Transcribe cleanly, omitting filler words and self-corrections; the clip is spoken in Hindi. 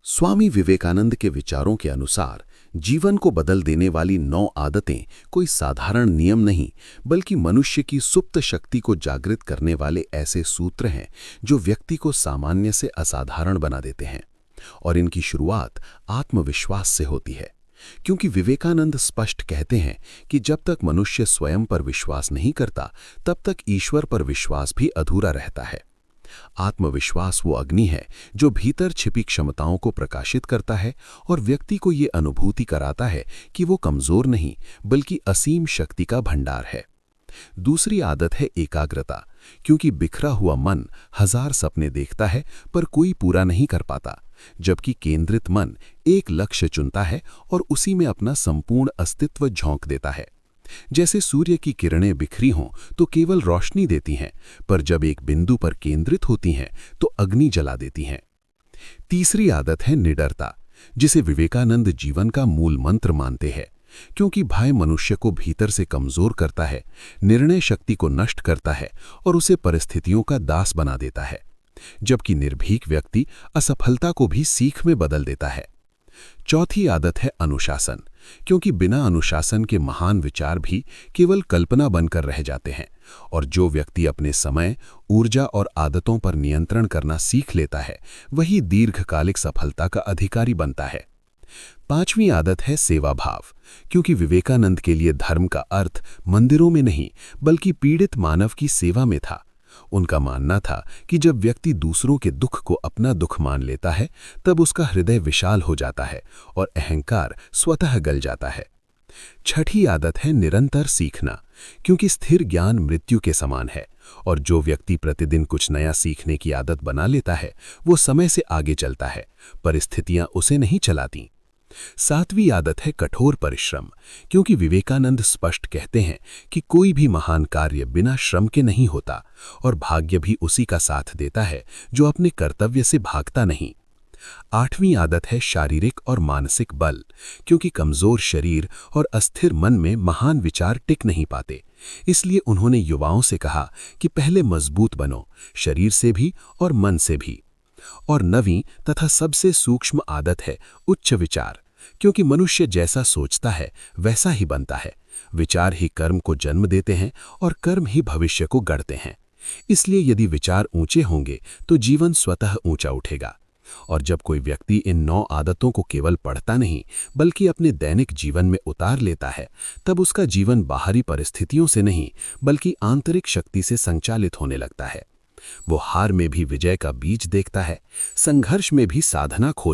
स्वामी विवेकानंद के विचारों के अनुसार जीवन को बदल देने वाली 9 आदतें कोई साधारण नियम नहीं, बल्कि मनुष्य की सुप्त शक्ति को जागृत करने वाले ऐसे सूत्र हैं जो व्यक्ति को सामान्य से असाधारण बना देते हैं। और इनकी शुरुआत आत्मविश्वास से होती है, क्योंकि विवेकानंद स्पष्ट कहते हैं कि जब तक मनुष्य स्वयं पर विश्वास नहीं करता, तब तक ईश्वर पर विश्वास भी अधूरा रहता है। आत्मविश्वास वो अग्नि है जो भीतर छिपी क्षमताओं को प्रकाशित करता है और व्यक्ति को ये अनुभूति कराता है कि वो कमजोर नहीं, बल्कि असीम शक्ति का भंडार है। दूसरी आदत है एकाग्रता, क्योंकि बिखरा हुआ मन हजार सपने देखता है पर कोई पूरा नहीं कर पाता, जबकि केंद्रित मन एक लक्ष्य चुनता है और उसी में अपना संपूर्ण अस्तित्व झोंक देता है। जैसे सूर्य की किरणें बिखरी हों तो केवल रोशनी देती हैं, पर जब एक बिंदु पर केंद्रित होती हैं तो अग्नि जला देती हैं। तीसरी आदत है निडरता, जिसे विवेकानंद जीवन का मूल मंत्र मानते हैं, क्योंकि भय मनुष्य को भीतर से कमजोर करता है, निर्णय शक्ति को नष्ट करता है और उसे परिस्थितियों का दास बना देता है, जबकि निर्भीक व्यक्ति असफलता को भी सीख में बदल देता है। चौथी आदत है अनुशासन, क्योंकि बिना अनुशासन के महान विचार भी केवल कल्पना बनकर रह जाते हैं, और जो व्यक्ति अपने समय, ऊर्जा और आदतों पर नियंत्रण करना सीख लेता है, वही दीर्घकालिक सफलता का अधिकारी बनता है। पांचवी आदत है सेवा भाव, क्योंकि विवेकानंद के लिए धर्म का अर्थ मंदिरों में नहीं, बल्कि पीड़ित मानव की सेवा में था। उनका मानना था कि जब व्यक्ति दूसरों के दुख को अपना दुख मान लेता है, तब उसका हृदय विशाल हो जाता है और अहंकार स्वतः गल जाता है। छठी आदत है निरंतर सीखना, क्योंकि स्थिर ज्ञान मृत्यु के समान है, और जो व्यक्ति प्रतिदिन कुछ नया सीखने की आदत बना लेता है, वो समय से आगे चलता है, परिस्थितियां उसे नहीं चलाती। सातवीं आदत है कठोर परिश्रम, क्योंकि विवेकानंद स्पष्ट कहते हैं कि कोई भी महान कार्य बिना श्रम के नहीं होता, और भाग्य भी उसी का साथ देता है जो अपने कर्तव्य से भागता नहीं। आठवीं आदत है शारीरिक और मानसिक बल, क्योंकि कमजोर शरीर और अस्थिर मन में महान विचार टिक नहीं पाते। इसलिए उन्होंने युवाओं से कहा कि पहले मजबूत बनो, शरीर से भी और मन से भी। और नवीं तथा सबसे सूक्ष्म आदत है उच्च विचार, क्योंकि मनुष्य जैसा सोचता है वैसा ही बनता है। विचार ही कर्म को जन्म देते हैं और कर्म ही भविष्य को गढ़ते हैं। इसलिए यदि विचार ऊंचे होंगे तो जीवन स्वतः ऊंचा उठेगा। और जब कोई व्यक्ति इन 9 आदतों को केवल पढ़ता नहीं, बल्कि अपने दैनिक जीवन में उतार लेता है, तब उसका जीवन बाहरी परिस्थितियों से नहीं, बल्कि आंतरिक शक्ति से संचालित होने लगता है। वो हार में भी विजय का बीज देखता है, संघर्ष में भी साधना खोज